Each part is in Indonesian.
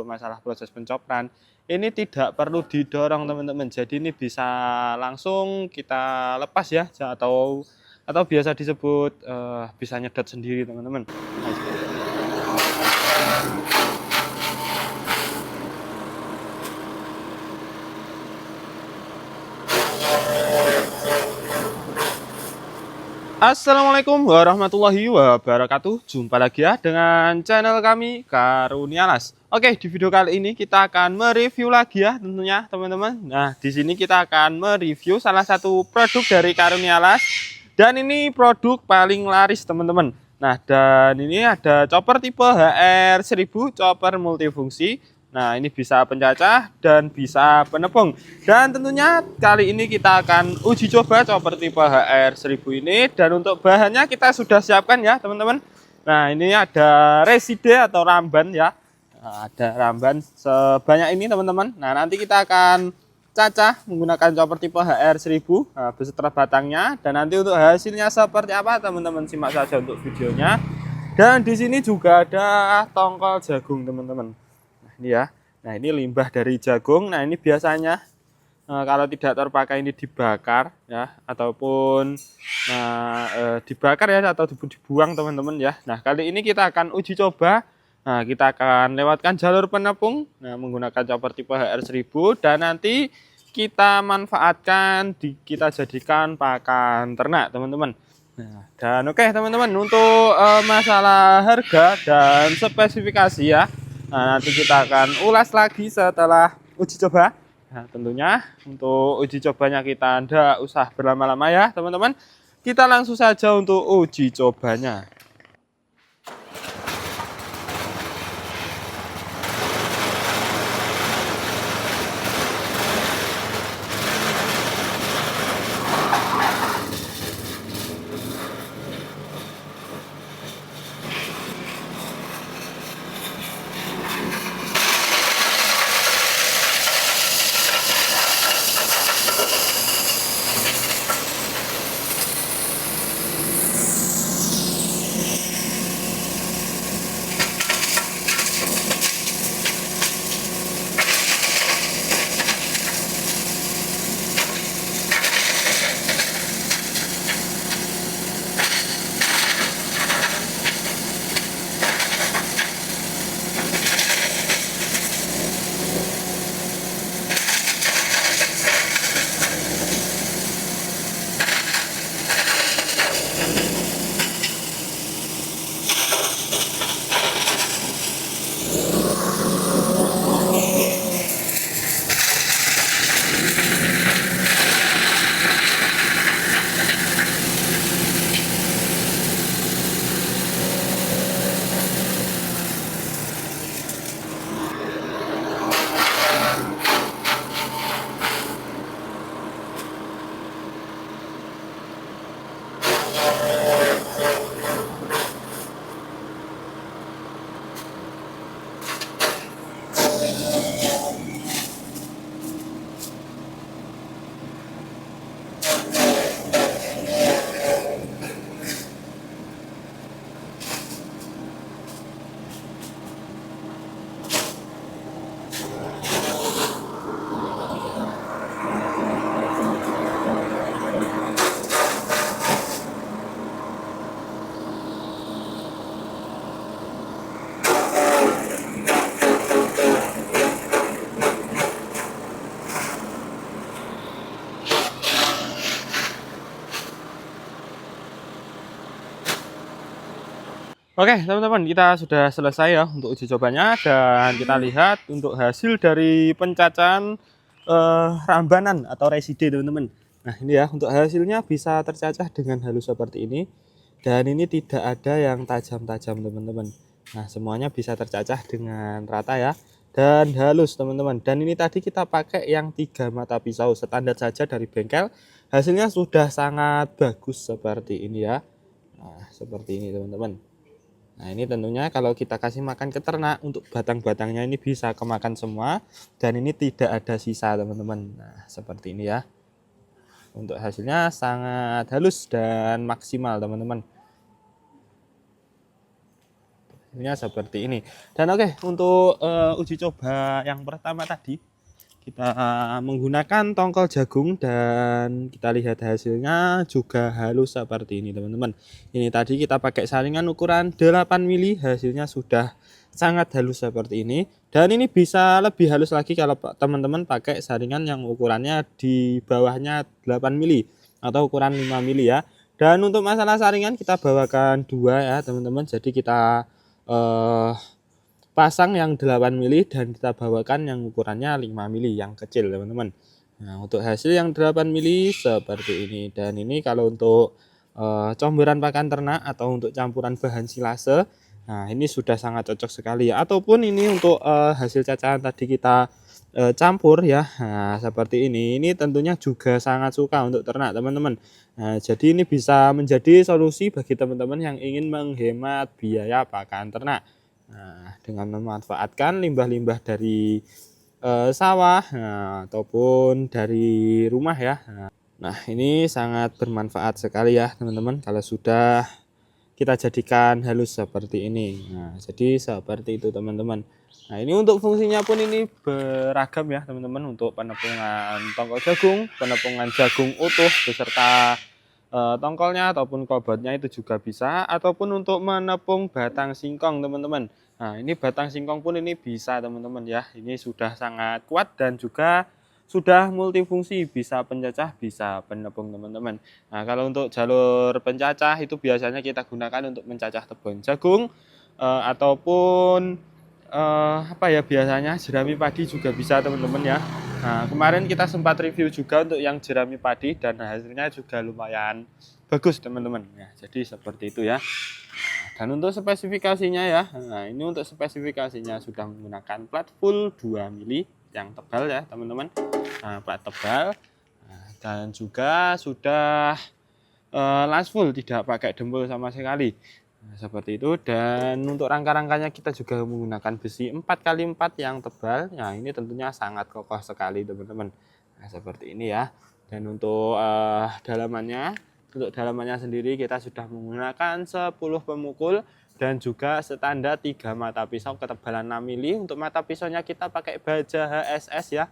masalah proses pencopran ini tidak perlu didorong teman-teman, jadi ini bisa langsung kita lepas ya, atau biasa disebut bisa nyedot sendiri teman-teman. Nah, seperti ini. Assalamualaikum warahmatullahi wabarakatuh. Jumpa lagi ya dengan channel kami Karunialas. Oke, di video kali ini kita akan mereview lagi ya tentunya teman-teman. Nah, di sini kita akan mereview salah satu produk dari Karunialas dan ini produk paling laris teman-teman. Nah, dan ini ada chopper tipe HR1000, chopper multifungsi. Nah, ini bisa pencacah dan bisa penepung. Dan tentunya kali ini kita akan uji coba chopper tipe HR1000 ini. Dan untuk bahannya kita sudah siapkan ya teman-teman. Nah, ini ada reside atau ramban ya. Nah, ada ramban sebanyak ini teman-teman. Nah, nanti kita akan cacah menggunakan chopper tipe HR1000 beserta batangnya. Dan nanti untuk hasilnya seperti apa teman-teman simak saja untuk videonya. Dan di sini juga ada tongkol jagung teman-teman. Ini ya. Nah, ini limbah dari jagung. Nah, ini biasanya kalau tidak terpakai ini dibakar ya, ataupun dibakar ya, atau dibuang teman-teman ya. Nah, kali ini kita akan uji coba. Nah, kita akan lewatkan jalur penepung menggunakan chopper tipe HR1000 dan nanti kita manfaatkan kita jadikan pakan ternak teman-teman. Nah, dan oke teman-teman, untuk masalah harga dan spesifikasi ya, nah, nanti kita akan ulas lagi setelah uji coba. Nah, tentunya untuk uji cobanya kita tidak usah berlama-lama ya teman-teman. Kita langsung saja untuk uji cobanya. Oke teman-teman, kita sudah selesai ya untuk uji cobanya, dan kita lihat untuk hasil dari pencacahan rambanan atau reside teman-teman. Nah, ini ya, untuk hasilnya bisa tercacah dengan halus seperti ini, dan ini tidak ada yang tajam-tajam teman-teman. Nah, semuanya bisa tercacah dengan rata ya dan halus teman-teman. Dan ini tadi kita pakai yang 3 mata pisau standar saja dari bengkel, hasilnya sudah sangat bagus seperti ini ya. Nah, seperti ini teman-teman. Nah, ini tentunya kalau kita kasih makan ke ternak, untuk batang-batangnya ini bisa kemakan semua dan ini tidak ada sisa teman-teman. Nah, seperti ini ya. Untuk hasilnya sangat halus dan maksimal teman-teman. hasilnya seperti ini. Dan oke, untuk uji coba yang pertama tadi kita menggunakan tongkol jagung dan kita lihat hasilnya juga halus seperti ini teman-teman. Ini tadi kita pakai saringan ukuran 8 mili, hasilnya sudah sangat halus seperti ini. Dan ini bisa lebih halus lagi kalau teman-teman pakai saringan yang ukurannya di bawahnya 8 mili atau ukuran 5 mili ya. Dan untuk masalah saringan kita bawakan dua ya teman-teman. Jadi kita pasang yang 8 mili dan kita bawakan yang ukurannya 5 mili yang kecil teman-teman. Nah, untuk hasil yang 8 mili seperti ini. Dan ini kalau untuk comberan pakan ternak atau untuk campuran bahan silase, nah ini sudah sangat cocok sekali ya. Ataupun ini untuk hasil cacahan tadi kita campur ya. Nah, seperti ini. Ini tentunya juga sangat suka untuk ternak teman-teman. Nah, jadi ini bisa menjadi solusi bagi teman-teman yang ingin menghemat biaya pakan ternak. Nah, dengan memanfaatkan limbah-limbah dari sawah, nah, ataupun dari rumah ya. Nah, ini sangat bermanfaat sekali ya teman-teman kalau sudah kita jadikan halus seperti ini. Nah, jadi seperti itu teman-teman. Nah, ini untuk fungsinya pun ini beragam ya teman-teman, untuk penepungan tongkol jagung, penepungan jagung utuh beserta tongkolnya ataupun kobotnya itu juga bisa, ataupun untuk menepung batang singkong teman-teman. Nah, ini batang singkong pun ini bisa teman-teman ya. Ini sudah sangat kuat dan juga sudah multifungsi, bisa pencacah, bisa penepung teman-teman. Nah, kalau untuk jalur pencacah itu biasanya kita gunakan untuk mencacah tepung jagung ataupun apa ya, biasanya jerami padi juga bisa teman-teman ya. Nah, kemarin kita sempat review juga untuk yang jerami padi dan hasilnya juga lumayan bagus teman-teman. Ya, jadi seperti itu ya. Dan untuk spesifikasinya ya, nah ini untuk spesifikasinya sudah menggunakan plat full 2 mili yang tebal ya teman-teman. Nah, plat tebal. Nah, dan juga sudah las full, tidak pakai dempul sama sekali. Nah, seperti itu. Dan untuk rangka-rangkanya kita juga menggunakan besi 4x4 yang tebal. Nah, ini tentunya sangat kokoh sekali teman-teman. Nah, seperti ini ya. Dan untuk dalamannya sendiri kita sudah menggunakan 10 pemukul dan juga standar 3 mata pisau ketebalan 6 mili. Untuk mata pisaunya kita pakai baja HSS ya.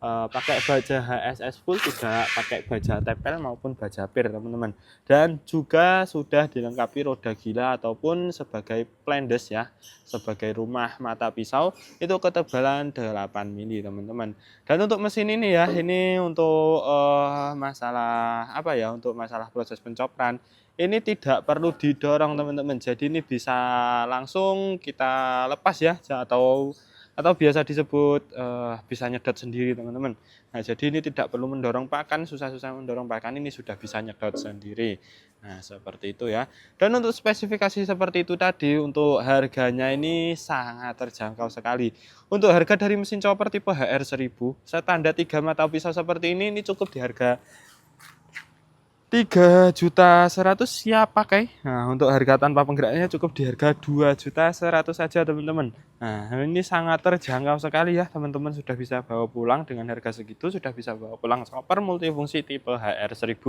Pakai baja HSS full, tidak pakai baja tempel maupun baja pir teman-teman. Dan juga sudah dilengkapi roda gila ataupun sebagai plendes ya, sebagai rumah mata pisau itu ketebalan 8 mili teman-teman. Dan untuk mesin ini ya, ini untuk masalah apa ya, untuk masalah proses pencopran ini tidak perlu didorong teman-teman. Jadi ini bisa langsung kita lepas ya, atau biasa disebut bisa nyedot sendiri teman-teman. Nah, jadi ini tidak perlu mendorong pakan, susah-susah mendorong pakan, ini sudah bisa nyedot sendiri. Nah, seperti itu ya. Dan untuk spesifikasi seperti itu tadi, untuk harganya ini sangat terjangkau sekali. Untuk harga dari mesin chopper tipe HR1000 standar 3 mata pisau seperti ini cukup di harga 3.100.000 siap pakai. Nah, untuk harga tanpa penggeraknya cukup di harga 2.100.000 saja teman-teman. Nah, ini sangat terjangkau sekali ya teman-teman, sudah bisa bawa pulang dengan harga segitu, sudah bisa bawa pulang chopper multifungsi tipe HR1000.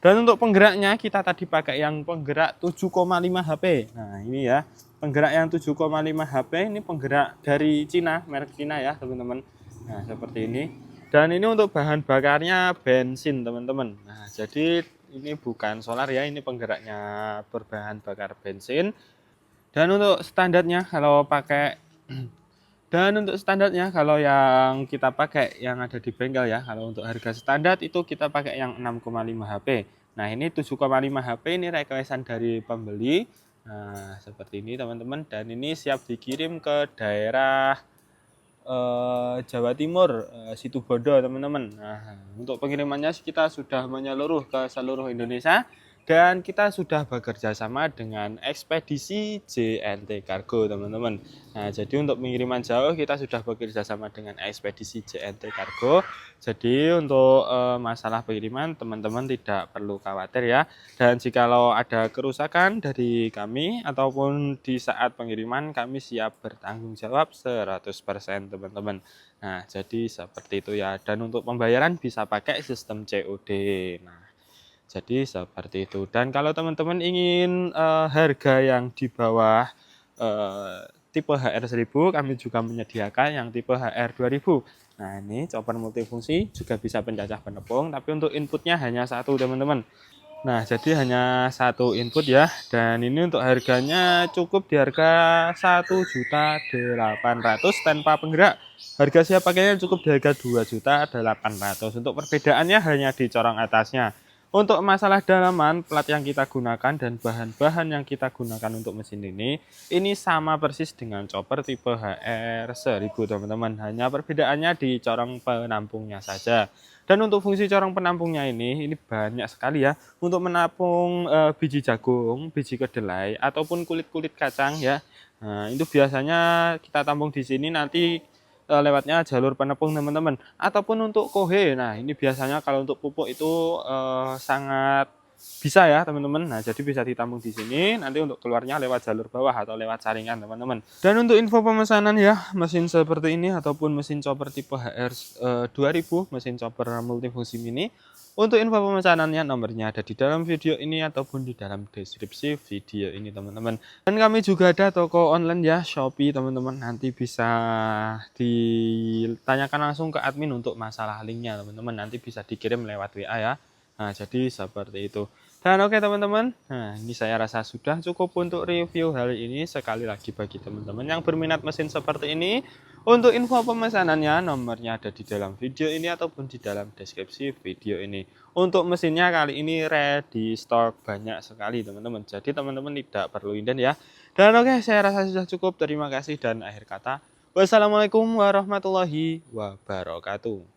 Dan untuk penggeraknya kita tadi pakai yang penggerak 7,5 HP. Nah, ini ya, penggerak yang 7,5 HP ini penggerak dari Cina, merek Cina ya teman-teman. Nah, seperti ini. Dan ini untuk bahan bakarnya bensin teman-teman. Nah, jadi ini bukan solar ya, ini penggeraknya berbahan bakar bensin. Dan untuk standarnya kalau pakai kalau yang kita pakai yang ada di bengkel ya, kalau untuk harga standar itu kita pakai yang 6,5 HP. Nah, ini 7,5 HP ini requestan dari pembeli. Nah, seperti ini teman-teman, dan ini siap dikirim ke daerah Jawa Timur, Situbondo teman-teman. Nah, untuk pengirimannya kita sudah menyeluruh ke seluruh Indonesia dan kita sudah bekerja sama dengan ekspedisi JNT Cargo teman-teman. Nah, jadi untuk pengiriman jauh kita sudah bekerja sama dengan ekspedisi JNT Cargo. Jadi untuk masalah pengiriman teman-teman tidak perlu khawatir ya. Dan jikalau ada kerusakan dari kami ataupun di saat pengiriman, kami siap bertanggung jawab 100% teman-teman. Nah, jadi seperti itu ya. Dan untuk pembayaran bisa pakai sistem COD. Nah, Jadi seperti itu. Dan kalau teman-teman ingin harga yang di bawah tipe HR1000, kami juga menyediakan yang tipe HR2000. Nah, ini chopper multifungsi juga bisa pencacah penepung, tapi untuk inputnya hanya satu teman-teman. Nah, jadi hanya satu input ya, dan ini untuk harganya cukup di harga 1.800.000 tanpa penggerak. Harga siap pakainya cukup di harga 2.800.000. Untuk perbedaannya hanya di corong atasnya. Untuk masalah dalaman, plat yang kita gunakan dan bahan-bahan yang kita gunakan untuk mesin ini sama persis dengan chopper tipe HR1000 teman-teman. Hanya perbedaannya di corong penampungnya saja. Dan untuk fungsi corong penampungnya ini banyak sekali ya, untuk menampung biji jagung, biji kedelai ataupun kulit-kulit kacang ya. Nah, itu biasanya kita tampung di sini nanti lewatnya jalur penepung teman-teman. Ataupun untuk kohe. Nah, ini biasanya kalau untuk pupuk itu sangat bisa ya teman-teman. Nah, jadi bisa ditampung di sini, nanti untuk keluarnya lewat jalur bawah atau lewat saringan teman-teman. Dan untuk info pemesanan ya, mesin seperti ini ataupun mesin chopper tipe HR 2000, mesin chopper multifungsi mini. Untuk info pemesanannya nomornya ada di dalam video ini ataupun di dalam deskripsi video ini teman-teman. Dan kami juga ada toko online ya, Shopee teman-teman. Nanti bisa ditanyakan langsung ke admin untuk masalah linknya teman-teman. Nanti bisa dikirim lewat WA ya. Nah, jadi seperti itu. Dan oke teman-teman, nah ini saya rasa sudah cukup untuk review hari ini. Sekali lagi bagi teman-teman yang berminat mesin seperti ini, untuk info pemesanannya nomornya ada di dalam video ini ataupun di dalam deskripsi video ini. Untuk mesinnya kali ini ready stock banyak sekali teman-teman. Jadi teman-teman tidak perlu inden ya. Dan oke, saya rasa sudah cukup. Terima kasih dan akhir kata, wassalamualaikum warahmatullahi wabarakatuh.